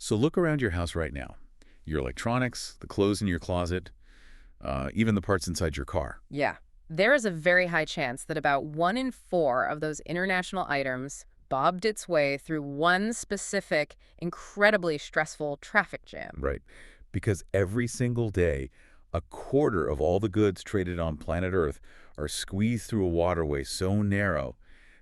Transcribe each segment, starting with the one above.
So look around your house right now. Your electronics, the clothes in your closet, even the parts inside your car. Yeah. There is a very high chance that about 1 in 4 of those international items bobbed its way through one specific, incredibly stressful traffic jam. Right. Because every single day, a quarter of all the goods traded on planet Earth are squeezed through a waterway so narrow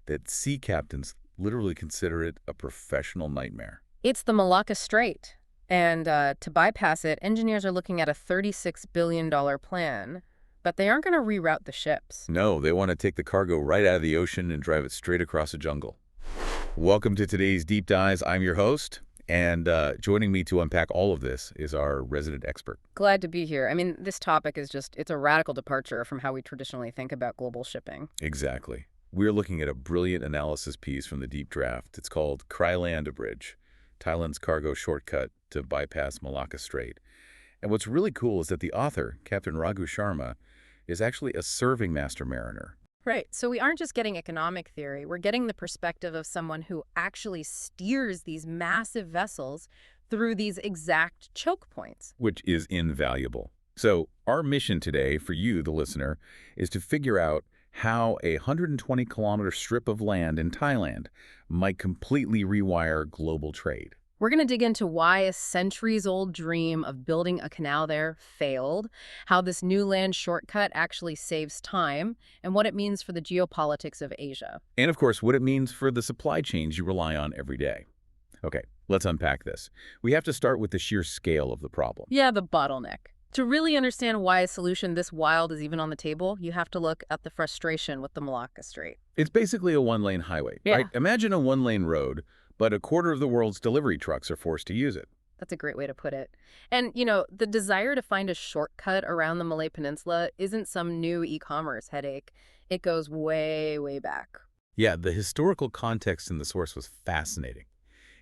that sea captains literally consider it a professional nightmare. It's the Malacca Strait. And to bypass it, engineers are looking at a $36 billion plan. But they aren't going to reroute the ships. No, they want to take the cargo right out of the ocean and drive it straight across a jungle. Welcome to today's Deep Dives. I'm your host, and joining me to unpack all of this is our resident expert. Glad to be here. I mean, this topic is it's a radical departure from how we traditionally think about global shipping. Exactly. We're looking at a brilliant analysis piece from the Deep Draft. It's called Kra Land Bridge, Thailand's cargo shortcut to bypass Malacca Strait. And what's really cool is that the author, Captain Raghu Sharma, is actually a serving master mariner. Right. So we aren't just getting economic theory. We're getting the perspective of someone who actually steers these massive vessels through these exact choke points. Which is invaluable. So our mission today for you, the listener, is to figure out how a 120-kilometer strip of land in Thailand might completely rewire global trade. We're going to dig into why a centuries-old dream of building a canal there failed, how this new land shortcut actually saves time, and what it means for the geopolitics of Asia. And of course, what it means for the supply chains you rely on every day. Okay, let's unpack this. We have to start with the sheer scale of the problem. Yeah, the bottleneck. To really understand why a solution this wild is even on the table, you have to look at the frustration with the Malacca Strait. It's basically a one-lane highway, right? Imagine a one-lane road, but a quarter of the world's delivery trucks are forced to use it. That's a great way to put it. And, you know, the desire to find a shortcut around the Malay Peninsula isn't some new e-commerce headache. It goes way, way back. Yeah, the historical context in the source was fascinating.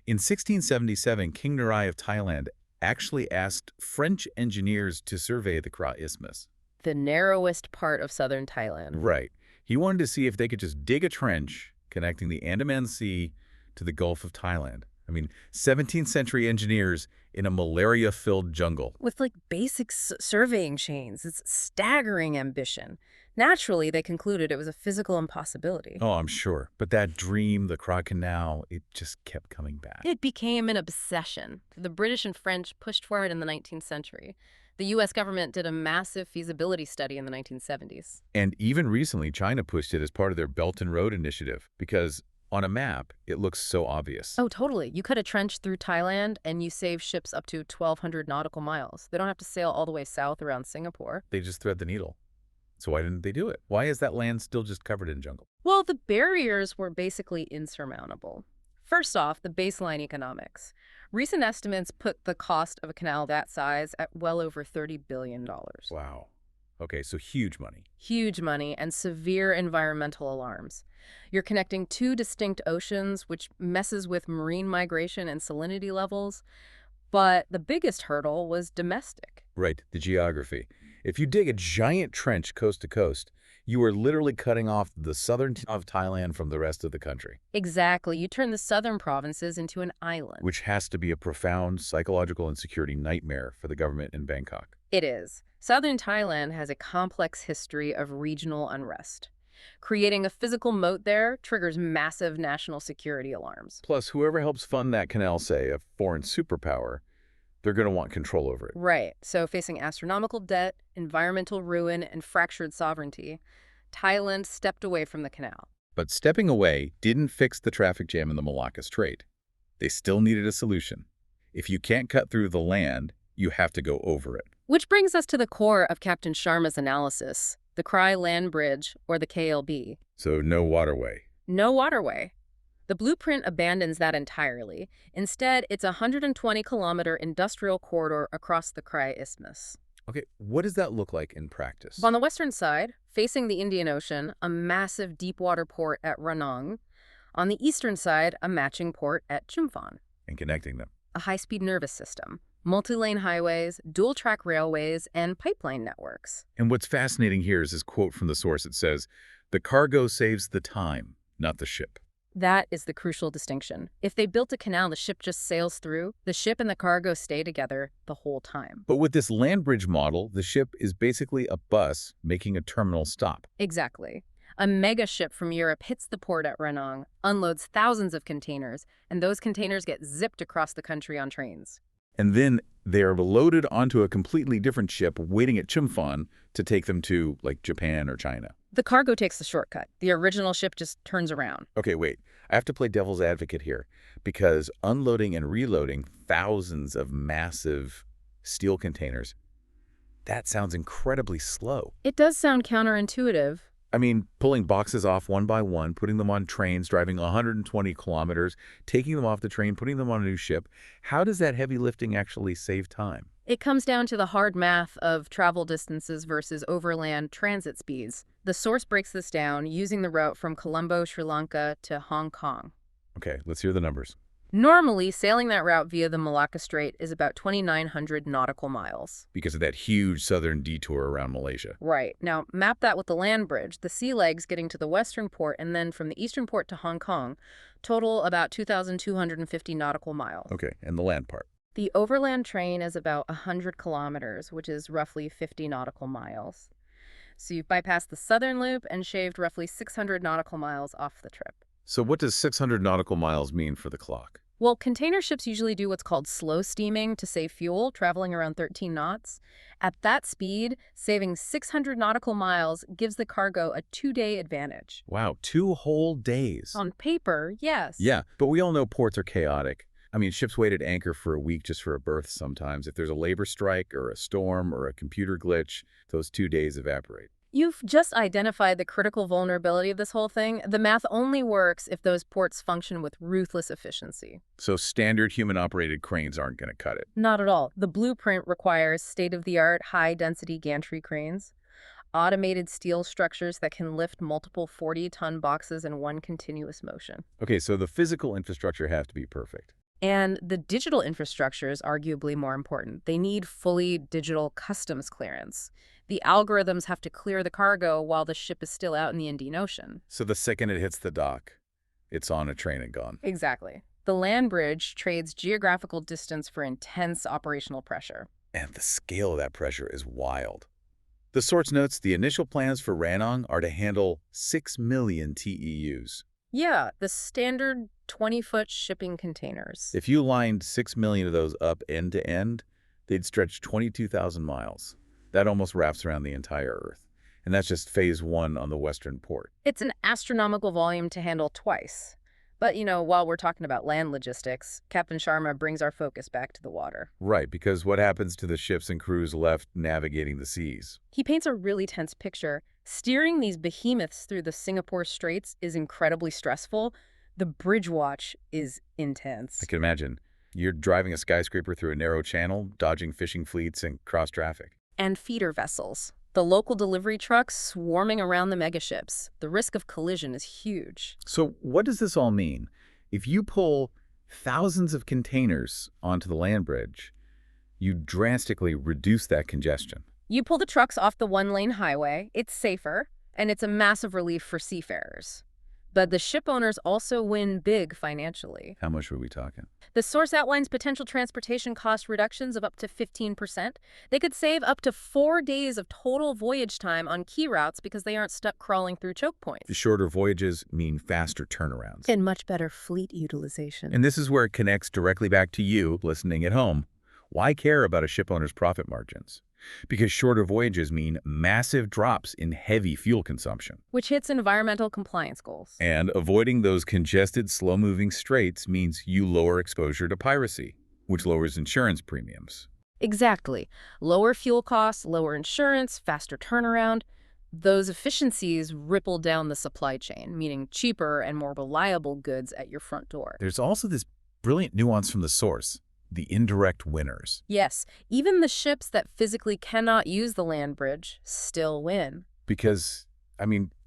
In 1677, King Narai of Thailand actually asked French engineers to survey the Kra Isthmus. The narrowest part of southern Thailand. Right. He wanted to see if they could just dig a trench connecting the Andaman Sea to the Gulf of Thailand. I mean, 17th century engineers in a malaria-filled jungle. With like basic surveying chains. It's staggering ambition. Naturally, they concluded it was a physical impossibility. Oh, I'm sure. But that dream, the Kra Canal, it just kept coming back. It became an obsession. The British and French pushed for it in the 19th century. The U.S. government did a massive feasibility study in the 1970s. And even recently, China pushed it as part of their Belt and Road Initiative because on a map, it looks so obvious. Oh, totally. You cut a trench through Thailand and you save ships up to 1,200 nautical miles. They don't have to sail all the way south around Singapore. They just thread the needle. So why didn't they do it? Why is that land still just covered in jungle? Well, the barriers were basically insurmountable. First off, the baseline economics. Recent estimates put the cost of a canal that size at well over $30 billion. Wow. Okay, so huge money. Huge money and severe environmental alarms. You're connecting two distinct oceans, which messes with marine migration and salinity levels. But the biggest hurdle was domestic. Right, the geography. If you dig a giant trench coast to coast, you are literally cutting off the southern tip of Thailand from the rest of the country. Exactly. You turn the southern provinces into an island. Which has to be a profound psychological and security nightmare for the government in Bangkok. It is. Southern Thailand has a complex history of regional unrest. Creating a physical moat there triggers massive national security alarms. Plus, whoever helps fund that canal, say, a foreign superpower, they're going to want control over it. Right. So facing astronomical debt, environmental ruin, and fractured sovereignty, Thailand stepped away from the canal. But stepping away didn't fix the traffic jam in the Malacca Strait. They still needed a solution. If you can't cut through the land, you have to go over it. Which brings us to the core of Captain Sharma's analysis, the Kra Land Bridge, or the KLB. So no waterway. No waterway. The blueprint abandons that entirely. Instead, it's a 120-kilometer industrial corridor across the Kra Isthmus. Okay, what does that look like in practice? On the western side, facing the Indian Ocean, a massive deepwater port at Ranong. On the eastern side, a matching port at Chumphon. And connecting them. A high-speed nervous system, multi-lane highways, dual-track railways, and pipeline networks. And what's fascinating here is this quote from the source. It says, "The cargo saves the time, not the ship." That is the crucial distinction. If they built a canal, the ship just sails through. The ship and the cargo stay together the whole time. But with this land bridge model, the ship is basically a bus making a terminal stop. Exactly. A mega ship from Europe hits the port at Ranong, unloads thousands of containers, and those containers get zipped across the country on trains. And then they are loaded onto a completely different ship waiting at Chumphon to take them to, like, Japan or China. The cargo takes the shortcut. The original ship just turns around. Okay, wait. I have to play devil's advocate here because unloading and reloading thousands of massive steel containers, that sounds incredibly slow. It does sound counterintuitive. I mean, pulling boxes off one by one, putting them on trains, driving 120 kilometers, taking them off the train, putting them on a new ship. How does that heavy lifting actually save time? It comes down to the hard math of travel distances versus overland transit speeds. The source breaks this down using the route from Colombo, Sri Lanka to Hong Kong. Okay, let's hear the numbers. Normally, sailing that route via the Malacca Strait is about 2,900 nautical miles. Because of that huge southern detour around Malaysia. Right. Now, map that with the land bridge. The sea legs getting to the western port and then from the eastern port to Hong Kong total about 2,250 nautical miles. Okay, and the land part. The overland train is about 100 kilometers, which is roughly 50 nautical miles. So you've bypassed the southern loop and shaved roughly 600 nautical miles off the trip. So what does 600 nautical miles mean for the clock? Well, container ships usually do what's called slow steaming to save fuel, traveling around 13 knots. At that speed, saving 600 nautical miles gives the cargo a 2-day advantage. Wow, 2 whole days. On paper, yes. Yeah, but we all know ports are chaotic. I mean, ships wait at anchor for a week just for a berth sometimes. If there's a labor strike or a storm or a computer glitch, those 2 days evaporate. You've just identified the critical vulnerability of this whole thing. The math only works if those ports function with ruthless efficiency. So standard human-operated cranes aren't going to cut it. Not at all. The blueprint requires state-of-the-art, high-density gantry cranes, automated steel structures that can lift multiple 40-ton boxes in one continuous motion. Okay, so the physical infrastructure has to be perfect. And the digital infrastructure is arguably more important. They need fully digital customs clearance. The algorithms have to clear the cargo while the ship is still out in the Indian Ocean. So the second it hits the dock, it's on a train and gone. Exactly. The land bridge trades geographical distance for intense operational pressure. And the scale of that pressure is wild. The source notes the initial plans for Ranong are to handle 6 million TEUs. Yeah, the standard 20-foot shipping containers. If you lined 6 million of those up end to end, they'd stretch 22,000 miles. That almost wraps around the entire Earth. And that's just phase 1 on the western port. It's an astronomical volume to handle twice. But, while we're talking about land logistics, Captain Sharma brings our focus back to the water. Right, because what happens to the ships and crews left navigating the seas? He paints a really tense picture. Steering these behemoths through the Singapore Straits is incredibly stressful. The bridge watch is intense. I can imagine. You're driving a skyscraper through a narrow channel, dodging fishing fleets and cross traffic. And feeder vessels. The local delivery trucks swarming around the megaships. The risk of collision is huge. So what does this all mean? If you pull thousands of containers onto the land bridge, you drastically reduce that congestion. You pull the trucks off the one-lane highway, it's safer, and it's a massive relief for seafarers. But the ship owners also win big financially. How much were we talking? The source outlines potential transportation cost reductions of up to 15%. They could save up to 4 days of total voyage time on key routes because they aren't stuck crawling through choke points. The shorter voyages mean faster turnarounds. And much better fleet utilization. And this is where it connects directly back to you listening at home. Why care about a ship owner's profit margins? Because shorter voyages mean massive drops in heavy fuel consumption. Which hits environmental compliance goals. And avoiding those congested, slow-moving straits means you lower exposure to piracy, which lowers insurance premiums. Exactly. Lower fuel costs, lower insurance, faster turnaround. Those efficiencies ripple down the supply chain, meaning cheaper and more reliable goods at your front door. There's also this brilliant nuance from the source. The indirect winners. Yes, even the ships that physically cannot use the land bridge still win. Because,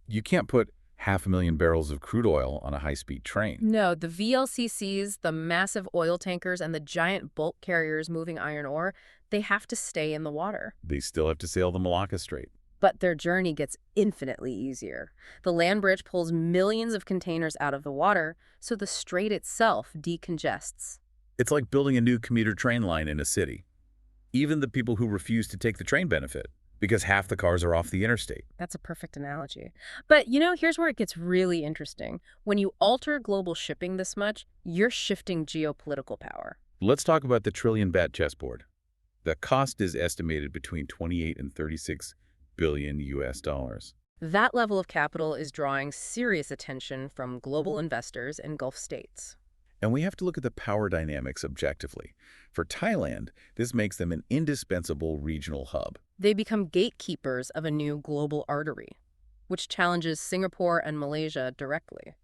you can't put 500,000 barrels of crude oil on a high-speed train. No, the VLCCs, the massive oil tankers, and the giant bulk carriers moving iron ore, they have to stay in the water. They still have to sail the Malacca Strait. But their journey gets infinitely easier. The land bridge pulls millions of containers out of the water, so the strait itself decongests. It's like building a new commuter train line in a city. Even the people who refuse to take the train benefit, because half the cars are off the interstate. That's a perfect analogy. But, here's where it gets really interesting. When you alter global shipping this much, you're shifting geopolitical power. Let's talk about the trillion-baht chessboard. The cost is estimated between 28 and 36 billion US dollars. That level of capital is drawing serious attention from global investors and Gulf states. And we have to look at the power dynamics objectively. For Thailand, this makes them an indispensable regional hub. They become gatekeepers of a new global artery, which challenges Singapore and Malaysia directly.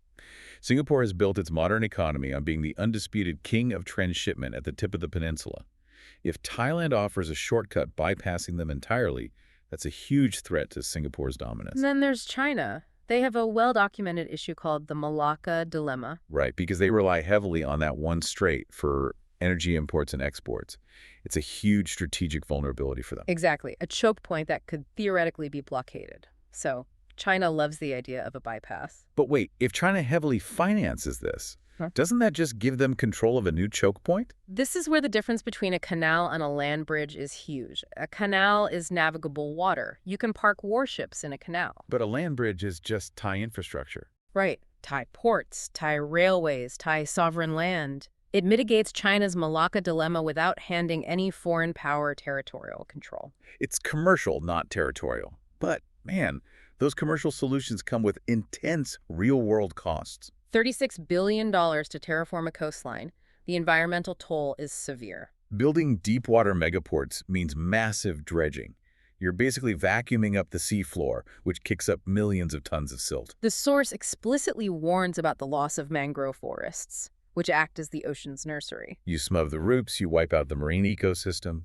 Singapore has built its modern economy on being the undisputed king of transshipment at the tip of the peninsula. If Thailand offers a shortcut bypassing them entirely, that's a huge threat to Singapore's dominance. And then there's China. They have a well-documented issue called the Malacca Dilemma. Right, because they rely heavily on that one strait for energy imports and exports. It's a huge strategic vulnerability for them. Exactly, a choke point that could theoretically be blockaded. So China loves the idea of a bypass. But wait, if China heavily finances this, doesn't that just give them control of a new choke point? This is where the difference between a canal and a land bridge is huge. A canal is navigable water. You can park warships in a canal. But a land bridge is just Thai infrastructure. Right. Thai ports, Thai railways, Thai sovereign land. It mitigates China's Malacca dilemma without handing any foreign power territorial control. It's commercial, not territorial. But, man, those commercial solutions come with intense real-world costs. $36 billion to terraform a coastline. The environmental toll is severe. Building deep-water megaports means massive dredging. You're basically vacuuming up the seafloor, which kicks up millions of tons of silt. The source explicitly warns about the loss of mangrove forests, which act as the ocean's nursery. You smother the roots, you wipe out the marine ecosystem,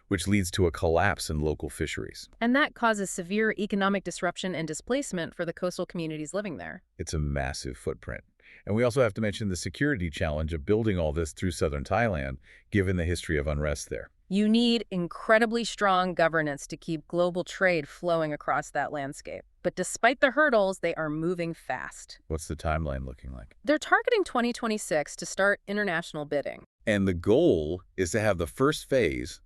which leads to a collapse in local fisheries. And that causes severe economic disruption and displacement for the coastal communities living there. It's a massive footprint. And we also have to mention the security challenge of building all this through southern Thailand, given the history of unrest there. You need incredibly strong governance to keep global trade flowing across that landscape. But despite the hurdles, they are moving fast. What's the timeline looking like? They're targeting 2026 to start international bidding. And the goal is to have the first phase,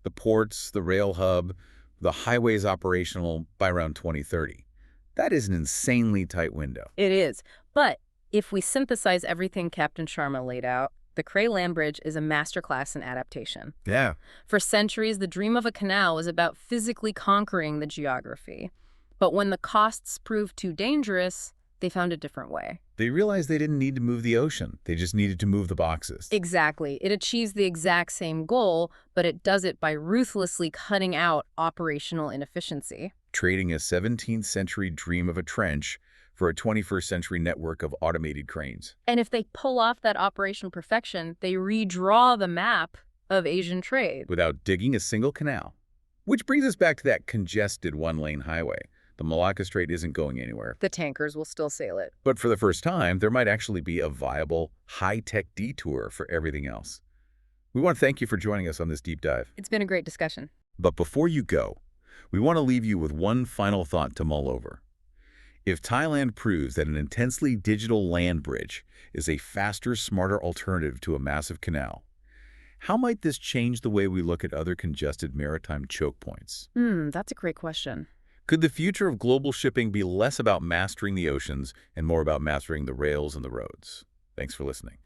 the ports, the rail hub, the highways operational by around 2030. That is an insanely tight window. It is. But if we synthesize everything Captain Sharma laid out, the Kra Land Bridge is a masterclass in adaptation. Yeah. For centuries, the dream of a canal was about physically conquering the geography. But when the costs proved too dangerous, they found a different way. They realized they didn't need to move the ocean. They just needed to move the boxes. Exactly. It achieves the exact same goal, but it does it by ruthlessly cutting out operational inefficiency. Trading a 17th century dream of a trench for a 21st century network of automated cranes. And if they pull off that operational perfection, they redraw the map of Asian trade. Without digging a single canal. Which brings us back to that congested one-lane highway. The Malacca Strait isn't going anywhere. The tankers will still sail it. But for the first time, there might actually be a viable, high-tech detour for everything else. We want to thank you for joining us on this deep dive. It's been a great discussion. But before you go, we want to leave you with one final thought to mull over. If Thailand proves that an intensely digital land bridge is a faster, smarter alternative to a massive canal, how might this change the way we look at other congested maritime choke points? That's a great question. Could the future of global shipping be less about mastering the oceans and more about mastering the rails and the roads? Thanks for listening.